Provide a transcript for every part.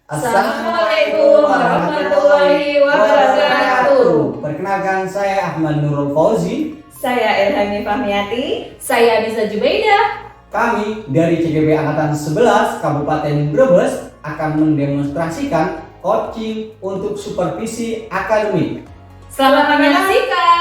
Assalamualaikum warahmatullahi wabarakatuh. Perkenalkan, saya Ahmad Nurul Fauzi. Saya Ilhami Fahmiati. Saya Bisa Jubaidah. Kami dari CGB Angkatan 11 Kabupaten Brebes akan mendemonstrasikan coaching untuk supervisi akademik. Selamat menyaksikan.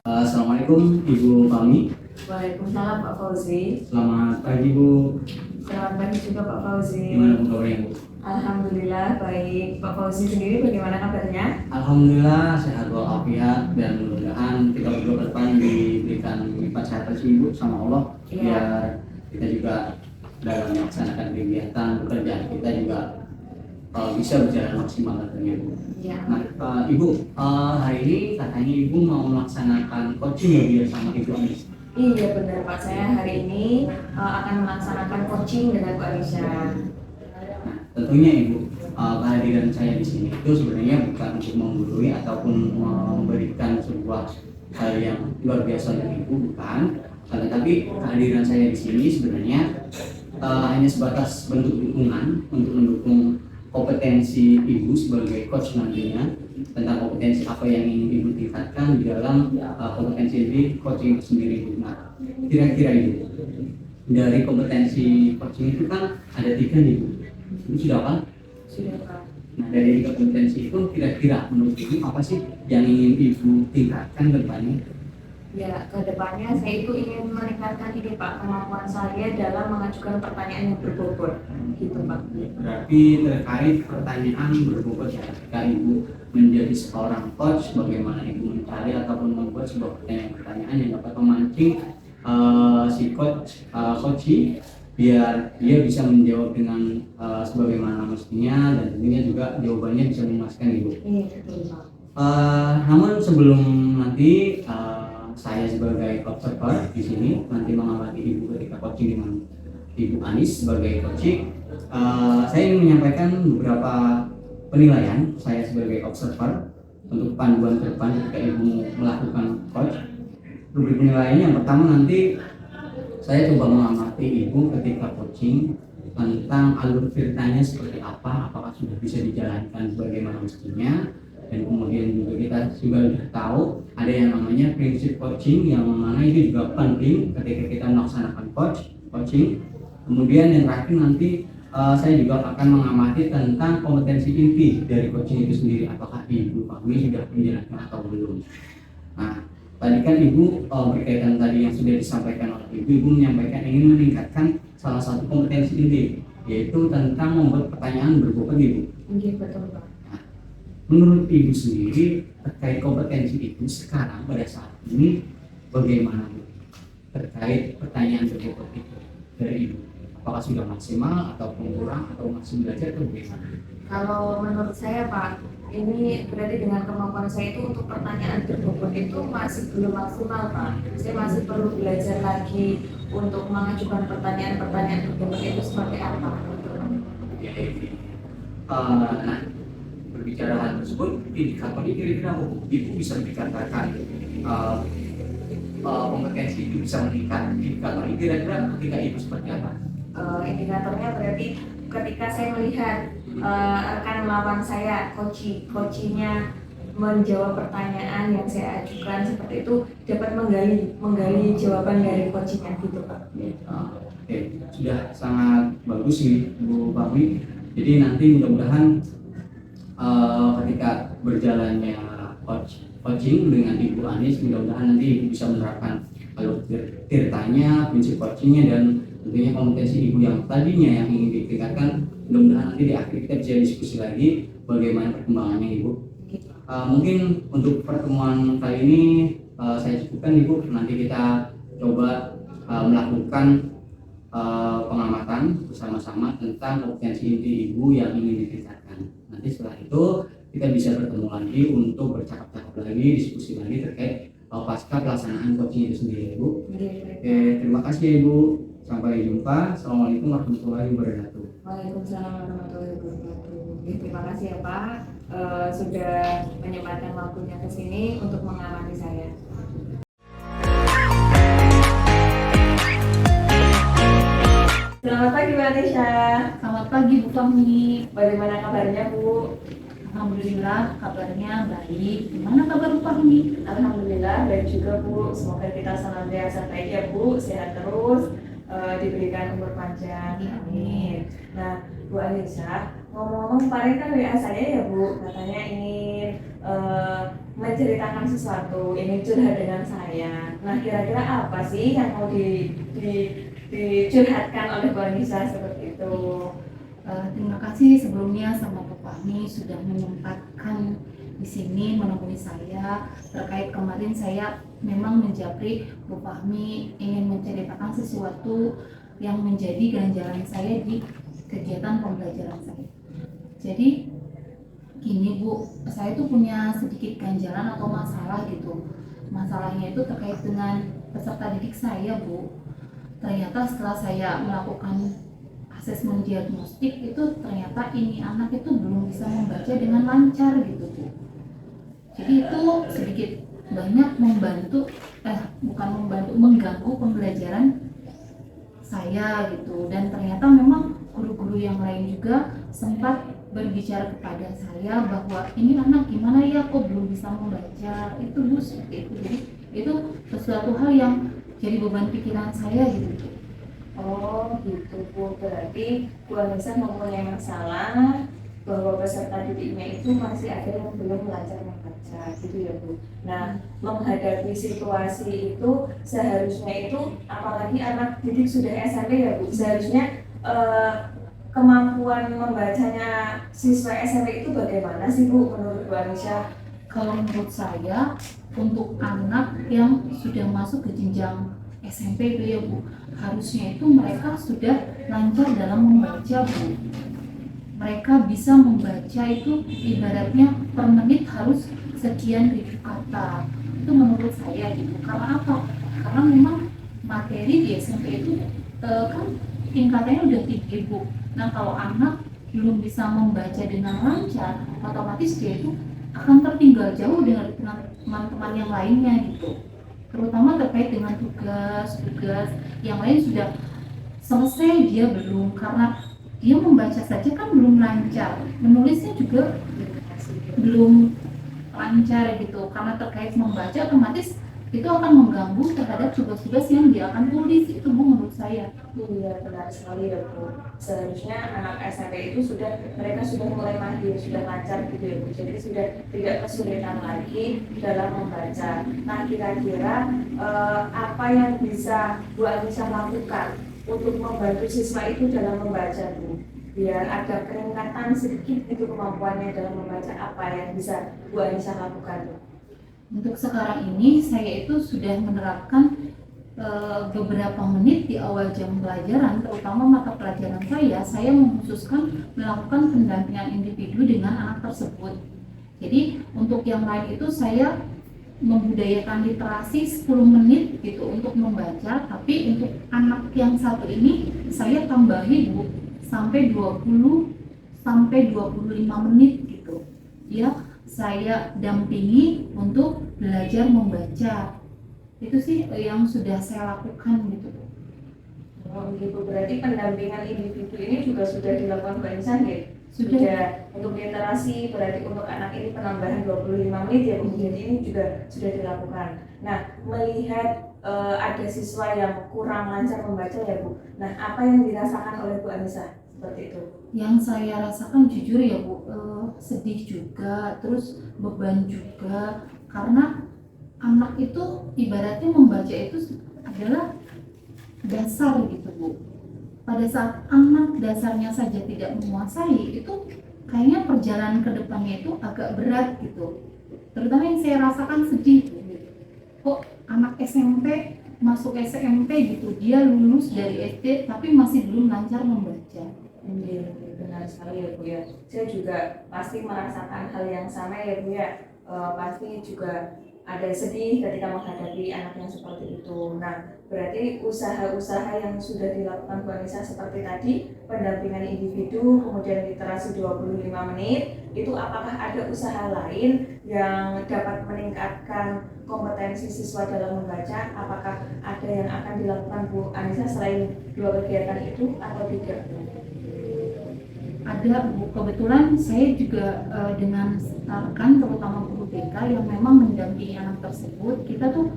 Assalamualaikum Ibu Fahmi. Waalaikumsalam Pak Fauzi. Selamat pagi Bu. Selamat pagi juga Pak Fauzi. Gimana Bu kabarnya Bu? Alhamdulillah baik. Pak Fauzi sendiri bagaimana kabarnya? Alhamdulillah sehat walafiat, dan mudah-mudahan kita berdua ke depan diberikan lipat sehat Ibu sama Allah, Iya. biar kita juga dalam melaksanakan kegiatan pekerjaan kita juga bisa berjalan maksimal tentunya Bu. Iya. Nah, Ibu, hari ini katanya Ibu mau melaksanakan coaching ya biar sama Ibu Anis. Iya benar Pak, saya hari ini akan melaksanakan coaching dengan Bu Anisha. Nah, tentunya Ibu, kehadiran saya di sini itu sebenarnya bukan untuk menggurui ataupun memberikan sebuah hal yang luar biasa untuk Ibu, bukan. Tetapi kehadiran saya di sini sebenarnya hanya sebatas bentuk dukungan untuk mendukung kompetensi Ibu sebagai coach nantinya, tentang kompetensi apa yang ingin Ibu tingkatkan di dalam kompetensi di coaching itu sendiri Ibu. Nah, kira-kira Ibu, dari kompetensi coaching itu kan ada 3 nih Bu. Ibu sudah apa? Sudah Pak. Nah, dari 3 kompetensi itu kira-kira menurut Ibu apa sih yang ingin Ibu tingkatkan ke depannya? Ya, ke depannya saya itu ingin meningkatkan ini Pak, kemampuan saya dalam mengajukan pertanyaan yang berbobot, gitu Pak. Berarti terkait pertanyaan berbobot ya, ketika Ibu menjadi seorang coach, bagaimana Ibu mencari ataupun membuat sebuah pertanyaan yang dapat memancing si coach biar dia bisa menjawab dengan sebagaimana mestinya, dan tentunya juga jawabannya bisa memuaskan Ibu. Iya, betul Pak. Namun sebelum nanti saya sebagai observer di sini nanti mengamati Ibu ketika coaching dengan Ibu Anis sebagai coaching, saya ingin menyampaikan beberapa penilaian saya sebagai observer untuk panduan ke depan ketika Ibu melakukan coach. Beberapa penilaian yang pertama, nanti saya coba mengamati Ibu ketika coaching tentang alur ceritanya seperti apa, apakah sudah bisa dijalankan sebagaimana mestinya. Dan kemudian juga kita sudah tahu ada yang namanya prinsip coaching, yang mana itu juga penting ketika kita melaksanakan coaching. Kemudian yang terakhir nanti saya juga akan mengamati tentang kompetensi inti dari coaching itu sendiri, apakah Ibu Fahmi sudah menjalankan atau belum. Nah, tadi kan Ibu berkaitan tadi yang sudah disampaikan oleh Ibu menyampaikan ingin meningkatkan salah satu kompetensi inti, yaitu tentang membuat pertanyaan berbobot Ibu. Iya, betul Pak. Menurut Ibu sendiri terkait kompetensi itu sekarang pada saat ini bagaimana Bu? Terkait pertanyaan berbobot itu dari Ibu, apakah sudah maksimal ataupun kurang atau masih belajar atau bagaimana? Kalau menurut saya Pak, ini berarti dengan kemampuan saya itu untuk pertanyaan berbobot itu masih belum maksimal Pak. Saya masih perlu belajar lagi untuk mengajukan pertanyaan-pertanyaan berbobot itu seperti apa. Ya, nah, berbicara hal tersebut, indikator ini kira-kira Ibu bisa dikatakan kompetensi itu bisa meningkat. Indikator ini kira-kira ketika Ibu seperti apa? Indikatornya berarti ketika saya melihat rekan lawan saya, coachingnya menjawab pertanyaan yang saya ajukan seperti itu, dapat menggali jawaban dari coachingnya gitu Pak. Oke, sudah sangat bagus sih Bu Fahmi. Jadi nanti mudah-mudahan ketika berjalannya coaching dengan Ibu Anis, mudah-mudahan nanti Ibu bisa menerapkan alur ceritanya, prinsip coachingnya, dan tentunya kompetensi Ibu yang tadinya yang ingin ditingkatkan. Mudah-mudahan nanti di akhir kita bisa diskusi lagi bagaimana perkembangannya Ibu. Mungkin untuk pertemuan kali ini saya cukupkan Ibu. Nanti kita coba melakukan pengamatan bersama-sama tentang kompetensi inti Ibu yang ingin ditingkatkan. Nanti setelah itu kita bisa bertemu lagi untuk bercakap-cakap lagi, diskusi lagi terkait pasca pelaksanaan coaching itu sendiri, Ibu. Oke, terima kasih Ibu. Sampai jumpa. Assalamualaikum warahmatullahi wabarakatuh. Waalaikumsalam warahmatullahi wabarakatuh. Terima kasih ya Pak, sudah menyempatkan waktunya ke sini untuk mengamati saya. Selamat pagi Mbak Nisha. Selamat pagi Bu Fahmi. Bagaimana kabarnya Bu? Alhamdulillah kabarnya baik. Gimana kabar Bu Fahmi? Alhamdulillah baik juga Bu. Semoga kita senantiasa baik ya Bu, sehat terus, diberikan umur panjang. Amin. Nah Bu Anissa, ngomong-ngomong kemarin kan WA saya ya Bu, katanya ingin menceritakan sesuatu, ingin curhat dengan saya. Nah kira-kira apa sih yang mau dicurhatkan oleh Bu Anissa seperti itu? Terima kasih sebelumnya sama Bu Fahmi sudah menyempatkan di sini menemui saya. Terkait kemarin saya memang menjapri Bu Fahmi ingin menceritakan sesuatu yang menjadi ganjaran saya di kegiatan pembelajaran saya. Jadi gini Bu, saya tuh punya sedikit ganjalan atau masalah gitu. Masalahnya itu terkait dengan peserta didik saya Bu. Ternyata setelah saya melakukan asesmen diagnostik itu ternyata ini anak itu belum bisa membaca dengan lancar gitu Bu. Jadi itu sedikit banyak mengganggu pembelajaran saya gitu. Dan ternyata memang guru-guru yang lain juga sempat berbicara kepada saya bahwa ini anak gimana ya kok belum bisa membaca itu Bu, seperti itu. Jadi itu sesuatu hal yang jadi beban pikiran saya gitu Bu. Oh gitu Bu, berarti Bu Anissa mempunyai masalah bahwa peserta didiknya itu masih ada yang belum belajar membaca gitu ya Bu. Nah menghadapi situasi itu seharusnya itu, apalagi anak didik sudah SMP ya Bu, seharusnya kemampuan membacanya siswa SMP itu bagaimana sih Bu menurut Bu Anissa? Kalau menurut saya untuk anak yang sudah masuk ke jenjang SMP itu ya Bu, harusnya itu mereka sudah lancar dalam membaca Bu. Mereka bisa membaca itu ibaratnya per menit harus sekian ribu kata. Itu menurut saya gitu. Karena apa? Karena memang materi di SMP itu kan tingkatannya udah tinggi Bu. Nah kalau anak belum bisa membaca dengan lancar, otomatis dia itu akan tertinggal jauh dengan teman-teman yang lainnya gitu. Terutama terkait dengan tugas yang lain sudah selesai, dia belum, karena dia membaca saja kan belum lancar, menulisnya juga belum lancar gitu. Karena terkait membaca otomatis itu akan mengganggu terhadap tugas-tugas yang dia akan tulis. Itu Bu menurut saya. Iya benar sekali ya Bu. Seharusnya anak SMP itu mereka sudah mulai mahir, sudah lancar gitu ya Bu. Jadi sudah tidak kesulitan lagi dalam membaca. Nah kira-kira apa yang bisa Bu Anissa lakukan untuk membantu siswa itu dalam membaca Bu? Biar ada peningkatan sedikit itu kemampuannya dalam membaca, apa yang bisa Bu Anissa lakukan Bu? Untuk sekarang ini saya itu sudah menerapkan beberapa menit di awal jam pelajaran, terutama mata pelajaran saya mengkhususkan melakukan pendampingan individu dengan anak tersebut. Jadi untuk yang lain itu saya membudayakan literasi 10 menit gitu untuk membaca, tapi untuk anak yang satu ini saya tambahi Bu sampai 20 sampai 25 menit gitu. Ya, saya dampingi untuk belajar membaca. Itu sih yang sudah saya lakukan gitu. Oh gitu, berarti pendampingan individu ini juga sudah dilakukan Bu Anissa ya? Sudah. Untuk literasi berarti untuk anak ini penambahan 25 menit ya Bu, jadi ini juga sudah dilakukan. Nah melihat ada siswa yang kurang lancar membaca ya Bu, nah apa yang dirasakan oleh Bu Anissa seperti itu? Yang saya rasakan jujur ya Bu, sedih juga, terus beban juga, karena anak itu ibaratnya membaca itu adalah dasar gitu Bu. Pada saat anak dasarnya saja tidak menguasai, itu kayaknya perjalanan ke depannya itu agak berat gitu. Terutama yang saya rasakan sedih Bu. Kok anak SMP masuk SMP gitu, dia lulus dari SD tapi masih belum lancar membaca. Iya, benar sekali ya Bu ya. Saya juga pasti merasakan hal yang sama ya Bu ya. Pasti juga ada sedih ketika menghadapi anak yang seperti itu. Nah, berarti usaha-usaha yang sudah dilakukan Bu Anissa seperti tadi, pendampingan individu, kemudian literasi 25 menit, itu apakah ada usaha lain yang dapat meningkatkan kompetensi siswa dalam membaca? Apakah ada yang akan dilakukan Bu Anissa selain 2 kegiatan itu atau tidak? Ada Bu, kebetulan saya juga dengan rekan terutama guru BK yang memang mendampingi anak tersebut, kita tuh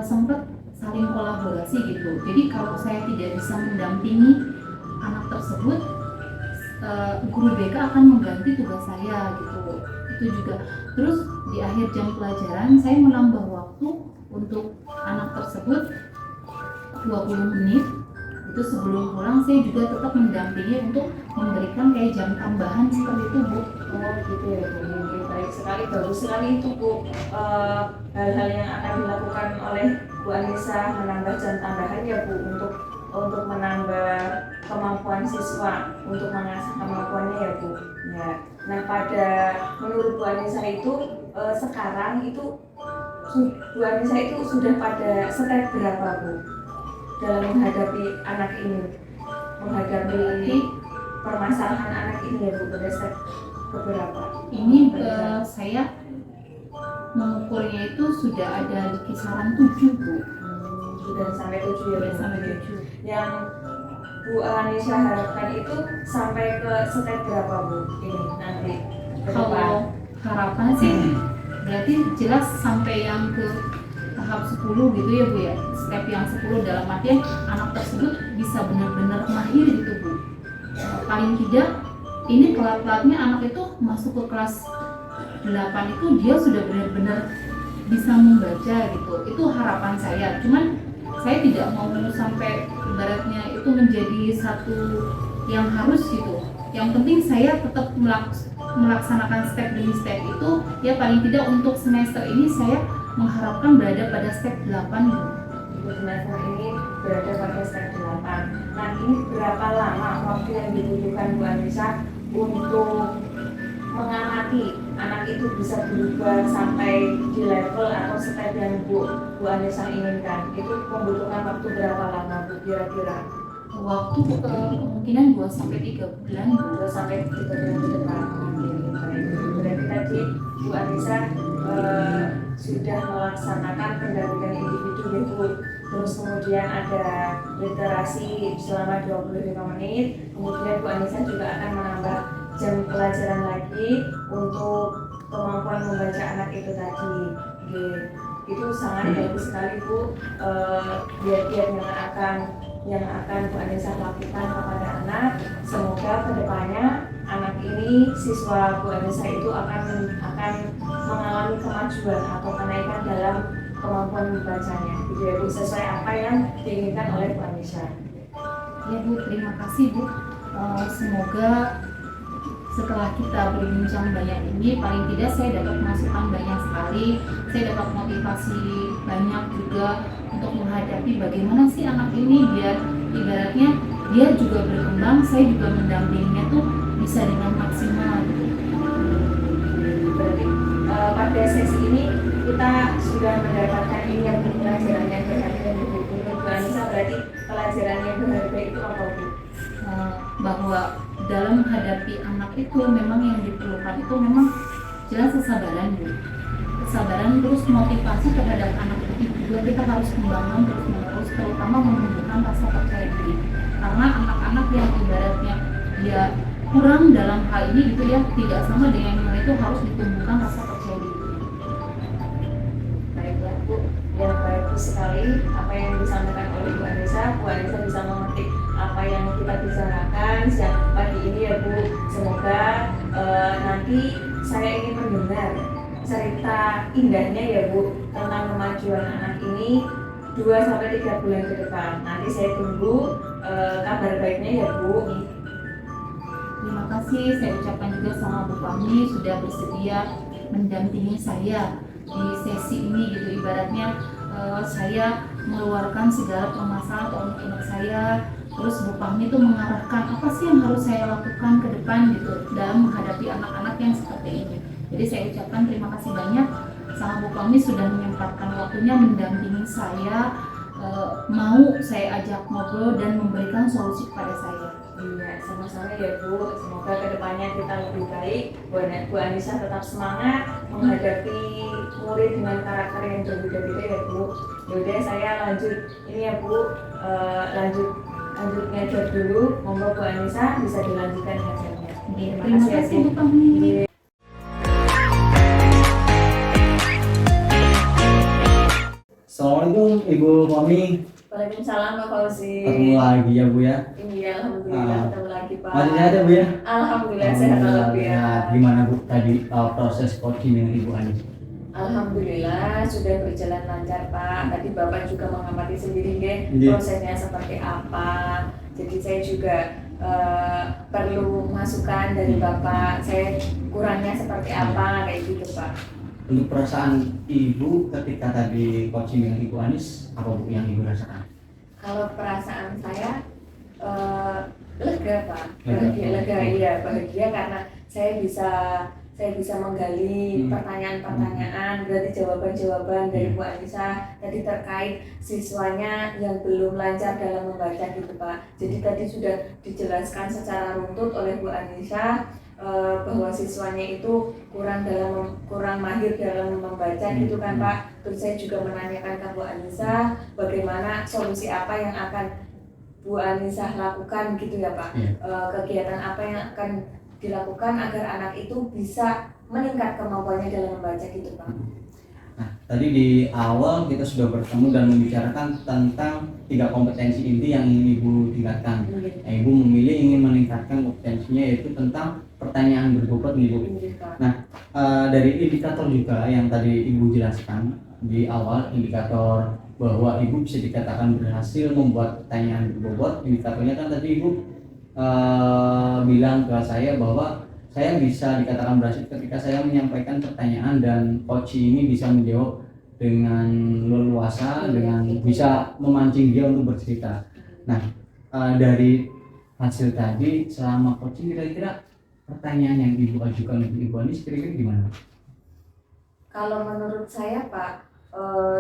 sempat saling kolaborasi gitu. Jadi kalau saya tidak bisa mendampingi anak tersebut, guru BK akan mengganti tugas saya gitu. Itu juga. Terus di akhir jam pelajaran saya menambah waktu untuk anak tersebut 20 menit. Itu sebelum pulang saya juga tetap mendampingi untuk memberikan kayak jam tambahan seperti itu Bu. Oh gitu ya Bu, oke, baik sekali, bagus sekali itu Bu. Hal-hal yang akan dilakukan oleh Bu Anissa menambah jam tambahan ya Bu, untuk menambah kemampuan siswa, untuk mengasah kemampuannya ya Bu. Ya. Nah, menurut Bu Anissa itu sekarang itu Bu Anissa itu sudah pada step berapa Bu dalam menghadapi anak ini, menghadapi permasalahan anak ini ya Bu, pada step keberapa? Ini saya mengukurnya itu sudah ada di kisaran 7 Bu. Sudah sampai 7 ya Bu. Sudah sampai 7. Yang Bu Anissa harapkan itu sampai ke step berapa Bu ini nanti ke depan? Kalau harapan sih berarti jelas sampai yang ke tahap 10 gitu ya Bu ya. Step yang 10 dalam artian anak tersebut bisa benar-benar mahir gitu Bu. Paling tidak ini telat-telatnya anak itu masuk ke kelas 8 itu dia sudah benar-benar bisa membaca gitu. Itu harapan saya. Cuman saya tidak mau sampai ibaratnya itu menjadi satu yang harus gitu. Yang penting saya tetap melaksanakan step demi step itu, ya paling tidak untuk semester ini saya mengharapkan berada pada step 8 Bu. Untuk semester ini berada pada step 8. Nah, ini berapa lama waktu yang dibutuhkan Bu Anissa untuk mengamati anak itu bisa berubah sampai di level atau step yang Bu Anissa inginkan? Itu membutuhkan waktu berapa lama Bu kira-kira? Waktu kemungkinan 2-3 bulan Bu. 2-3 bulan ke depan. Berarti tadi Bu Anissa sudah melaksanakan pendampingan individu ya Bu. Terus kemudian ada literasi selama 25 menit. Kemudian Bu Anissa juga akan menambah jam pelajaran lagi untuk kemampuan membaca anak itu tadi. Itu sangat bagus sekali Bu. Giat-giat yang akan Bu Anissa lakukan kepada anak. Semoga kedepannya anak ini, siswa Bu Anissa itu akan mengalami kemajuan atau kenaikan dalam kemampuan membacanya, gitu ya Bu, sesuai apa yang diinginkan oleh Bu Anissa. Ya Bu, terima kasih Bu. Semoga setelah kita berbincang banyak ini, paling tidak saya dapat masukan banyak sekali. Saya dapat motivasi banyak juga untuk menghadapi bagaimana sih anak ini biar ibaratnya dia juga berkembang, saya juga mendampinginya tuh bisa dengan maksimal. Berarti pada sesi ini kita sudah mendapatkan ini yang pelajaran yang berharga Bu. Menurut Bu Anissa berarti pelajaran yang berharga itu apa Bu? Bahwa dalam menghadapi anak itu memang yang diperlukan itu memang jelas kesabaran Bu. Kesabaran terus motivasi terhadap anak itu juga kita harus kembangkan terus-menerus, terutama menumbuhkan rasa percaya diri. Karena anak-anak yang ibaratnya dia kurang dalam hal ini gitu ya, tidak sama dengan yang itu harus ditumbuhkan rasa percaya diri. Baiklah Bu, ya bagus sekali apa yang disampaikan oleh Bu Anissa. Bu Anissa bisa memetik apa yang kita bicarakan siang pagi ini ya Bu. Semoga nanti saya ingin mendengar cerita indahnya ya Bu tentang kemajuan anak ini 2-3 bulan ke depan. Nanti saya tunggu kabar baiknya ya Bu. Terima kasih saya ucapkan juga sama Bu Fahmi sudah bersedia mendampingi saya di sesi ini gitu. Ibaratnya saya mengeluarkan segala permasalahan atau unek-unek saya, terus Bu Fahmi itu mengarahkan apa sih yang harus saya lakukan ke depan gitu dalam menghadapi anak-anak yang seperti ini. Jadi saya ucapkan terima kasih banyak. sama Bu Kami sudah menyempatkan waktunya mendampingi saya, mau saya ajak ngobrol dan memberikan solusi kepada saya. Iya, sama-sama ya Bu. Semoga kedepannya kita lebih baik. Bu Anissa tetap semangat menghadapi murid dengan karakter yang berbeda-beda ya Bu. Yaudah saya lanjut ini ya Bu, lanjut ngajar dulu. Monggo Bu Anissa bisa dilanjutkan ngajarnya. Terima kasih Bu Kami. Iya. Assalamualaikum Ibu Fami. Waalaikumsalam Pak Fauzi. Ketemu lagi ya Bu ya. Iya, alhamdulillah ketemu lagi Pak. Masih sehat ya Bu ya? Alhamdulillah sehat walafiat. Gimana Bu tadi proses coaching dengan Ibu Anis? Alhamdulillah sudah berjalan lancar Pak. Tadi Bapak juga mengamati sendiri deh Iya. prosesnya seperti apa. Jadi saya juga perlu masukan dari Bapak. Saya kurangnya seperti apa kayak gitu Pak. Untuk perasaan Ibu ketika tadi coaching dengan Ibu Anis, apa Bu yang Ibu rasakan? Kalau perasaan saya lega Pak. Lega. Iya bahagia karena saya bisa menggali pertanyaan-pertanyaan, berarti jawaban-jawaban dari Bu Anissa tadi terkait siswanya yang belum lancar dalam membaca gitu Pak. Jadi tadi sudah dijelaskan secara runtut oleh Bu Anissa bahwa siswanya itu kurang mahir dalam membaca gitu kan Pak. Terus saya juga menanyakan ke Bu Anissa bagaimana solusi apa yang akan Bu Anissa lakukan gitu ya Pak. Kegiatan apa yang akan dilakukan agar anak itu bisa meningkat kemampuannya dalam membaca gitu Pak. Nah, tadi di awal kita sudah bertemu dan membicarakan tentang 3 kompetensi inti yang ingin Ibu tingkatkan. Nah, Ibu memilih ingin meningkatkan kompetensinya yaitu tentang pertanyaan berbobot nih Bu. Nah, dari indikator juga yang tadi Ibu jelaskan di awal, indikator bahwa Ibu bisa dikatakan berhasil membuat pertanyaan berbobot. Indikatornya kan tadi Ibu bilang ke saya bahwa saya bisa dikatakan berhasil ketika saya menyampaikan pertanyaan dan coach ini bisa menjawab dengan leluasa, dengan bisa memancing dia untuk bercerita. Nah, dari hasil tadi selama coaching kira-kira pertanyaan yang Ibu ajukan untuk Ibu Anis kira-kira gimana? Kalau menurut saya Pak,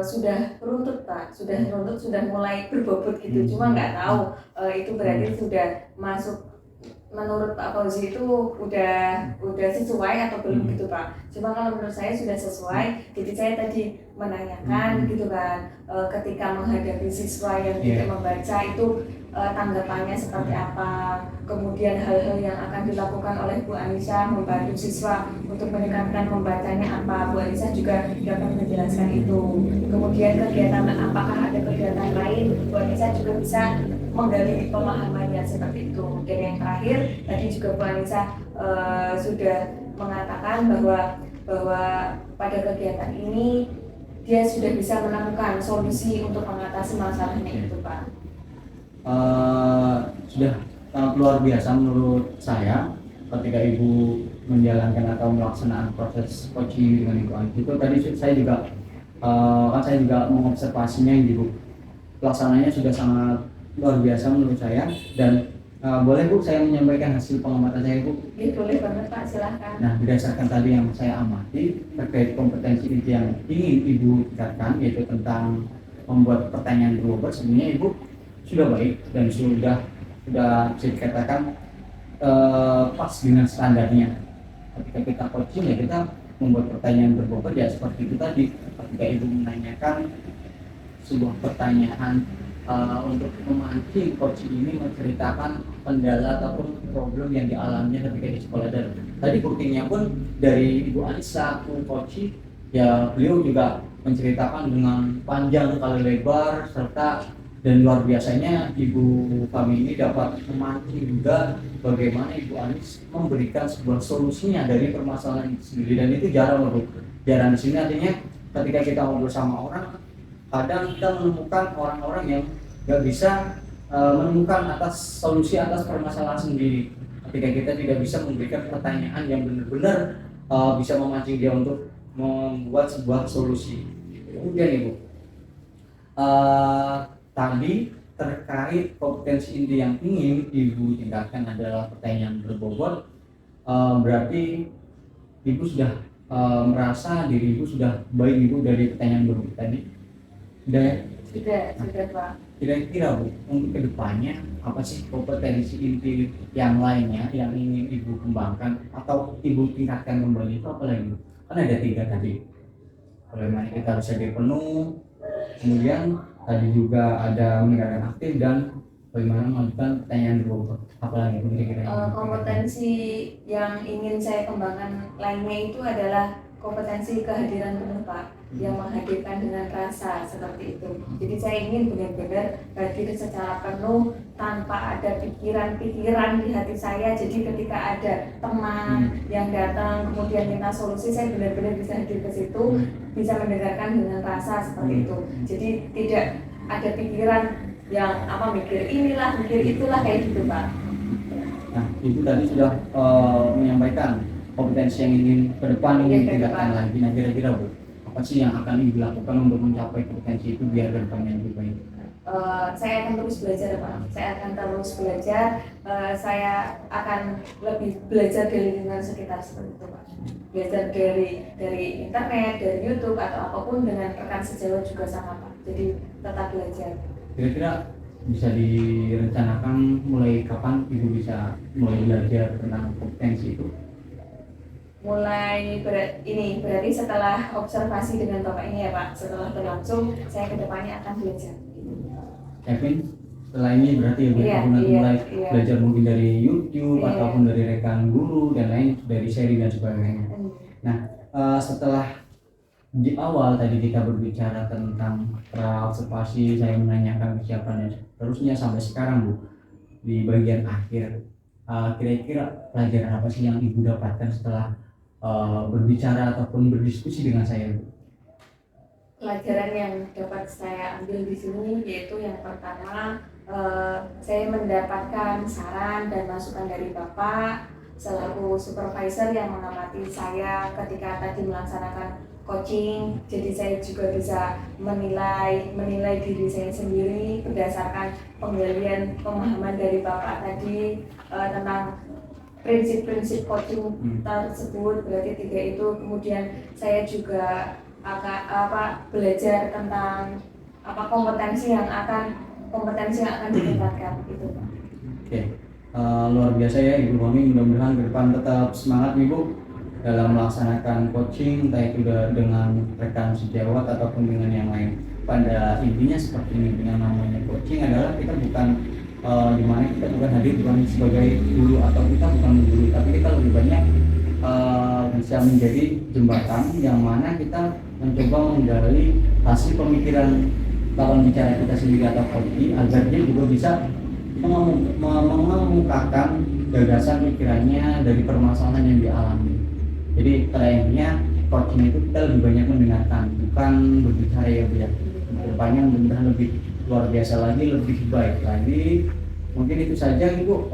sudah runtut Pak, sudah mulai berbobot gitu. Cuma nggak tahu itu berarti sudah masuk. Menurut Pak Fauzi itu udah sesuai atau belum gitu Pak. Cuma kalau menurut saya sudah sesuai. Jadi saya tadi menanyakan gitu kan, ketika menghadapi siswa yang tidak membaca itu tanggapannya seperti apa, kemudian hal-hal yang akan dilakukan oleh Bu Anissa membantu siswa untuk meningkatkan membacanya apa. Bu Anissa juga dapat menjelaskan itu. Kemudian kegiatan apakah ada kegiatan lain, Bu Anissa juga bisa menggali pemahamannya seperti itu. Dan yang terakhir tadi juga Bu Anissa sudah mengatakan bahwa pada kegiatan ini dia sudah bisa menemukan solusi untuk mengatasi masalahnya itu Pak. Sudah sangat luar biasa menurut saya ketika Ibu menjalankan atau melaksanakan proses coaching dengan Ibu Anis. Itu tadi saya juga saya juga mengobservasinya Ibu. Pelaksananya sudah sangat luar biasa menurut saya dan boleh Bu saya menyampaikan hasil pengamatan saya Bu? Ya, boleh banget Pak, silahkan. Nah, berdasarkan tadi yang saya amati terkait kompetensi inti yang ingin Ibu tingkatkan yaitu tentang membuat pertanyaan berbobot, sebenarnya Ibu sudah baik dan sudah bisa dikatakan pas dengan standarnya. Ketika kita coaching ya kita membuat pertanyaan berbobot ya seperti itu tadi. Ketika Ibu menanyakan sebuah pertanyaan untuk memancing coach ini menceritakan kendala ataupun problem yang dialaminya ketika di sekolah, dan tadi buktinya pun dari Ibu Anissa coach ya beliau juga menceritakan dengan panjang kali lebar serta dan luar biasanya Ibu kami ini dapat memancing juga bagaimana Ibu Anis memberikan sebuah solusinya dari permasalahan itu sendiri, dan itu jarang loh. Jarang di sini artinya ketika kita ngobrol sama orang kadang kita menemukan orang-orang yang nggak bisa menemukan atas solusi atas permasalahan sendiri. Ketika kita tidak bisa memberikan pertanyaan yang benar-benar bisa memancing dia untuk membuat sebuah solusi. Kemudian Ibu, tadi terkait kompetensi inti yang ingin Ibu tingkatkan adalah pertanyaan berbobot. Berarti Ibu sudah merasa diri ibu sudah baik ibu dari pertanyaan ibu tadi? Sudah ya? Sudah Pak. Kira-kira Bu, untuk kedepannya apa sih kompetensi inti yang lainnya yang ingin ibu kembangkan atau ibu tingkatkan kembali itu apa lagi? Kan ada 3 tadi. Bagaimana kita harus hadir penuh, kemudian tadi juga ada meningkatkan aktif dan bagaimana melakukan pertanyaan dulu. Apa lagi Bu, kira-kira? Kompetensi yang ingin saya kembangkan lainnya itu adalah kompetensi kehadiran penuh Pak, yang menghadirkan dengan rasa seperti itu. Jadi saya ingin benar-benar hadir secara penuh tanpa ada pikiran-pikiran di hati saya. Jadi ketika ada teman yang datang kemudian minta solusi, saya benar-benar bisa hadir ke situ, bisa mendengarkan dengan rasa seperti itu. Jadi tidak ada pikiran yang mikir inilah, mikir itulah, kayak gitu Pak. Nah, ibu tadi sudah menyampaikan kompetensi yang ingin ke depan ingin ditingkatkan lagi. Nah, kira-kira Bu, apa sih yang akan ibu lakukan untuk mencapai kompetensi itu biar ke depannya lebih baik? Saya akan terus belajar Pak. Saya akan terus belajar. Saya akan lebih belajar dari lingkungan sekitar seperti itu Pak. Belajar dari internet, dari YouTube atau apapun, dengan rekan sejawat juga sama Pak. Jadi tetap belajar. Kira-kira bisa direncanakan mulai kapan ibu bisa mulai belajar tentang kompetensi itu? Berarti setelah observasi dengan Bapak ini ya Pak, setelah berlangsung saya kedepannya akan belajar. Kevin, setelah ini berarti ibu nanti mulai belajar mungkin dari YouTube ataupun dari rekan guru dan lain, dari seri dan sebagainya. Nah, setelah di awal tadi kita berbicara tentang observasi, saya menanyakan kesiapan dan seterusnya sampai sekarang Bu, di bagian akhir, kira-kira pelajaran apa sih yang ibu dapatkan setelah berbicara ataupun berdiskusi dengan saya Bu? Pelajaran yang dapat saya ambil di sini yaitu yang pertama, saya mendapatkan saran dan masukan dari Bapak selaku supervisor yang mengamati saya ketika tadi melaksanakan coaching. Jadi saya juga bisa menilai diri saya sendiri berdasarkan penggalian pemahaman dari Bapak tadi tentang prinsip-prinsip coaching tersebut. Berarti 3 itu. Kemudian saya juga belajar tentang kompetensi yang akan ditingkatkan itu Pak. Oke. Luar biasa ya Ibu Fami, mudah-mudahan ke depan tetap semangat Ibu dalam melaksanakan coaching, entah itu dengan rekan sejawat ataupun dengan yang lain. Pada intinya seperti ini, dengan namanya coaching adalah kita bukan dimana kita bukan hadir bukan sebagai guru atau kita bukan guru, tapi kita lebih banyak bisa menjadi jembatan yang mana kita mencoba menggali hasil pemikiran lawan bicara kita sendiri atau coaching, agar dia juga bisa mengemukakan gagasan pikirannya dari permasalahan yang dialami. Jadi pada intinya coaching itu kita lebih banyak mendengarkan, bukan berbicara ya Bu. Kedepannya mudah-mudahan lebih luar biasa lagi, lebih baik lagi. Mungkin itu saja Ibu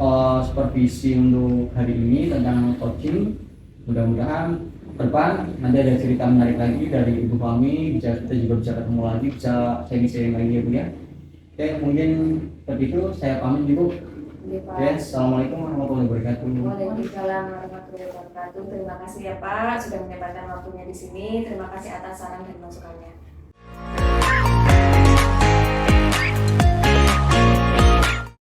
supervisi untuk hari ini tentang coaching. Mudah-mudahan ke depan nanti ada cerita menarik lagi dari Ibu Fami, kita juga bisa ketemu lagi, bisa sharing-sharing lagi ya Bu ya. Oke, mungkin seperti itu saya pamit Ibu. Yes, assalamualaikum warahmatullahi wabarakatuh. Waalaikumsalam warahmatullahi wabarakatuh. Terima kasih ya Pak sudah menyempatkan waktunya di sini. Terima kasih atas saran dan masukannya.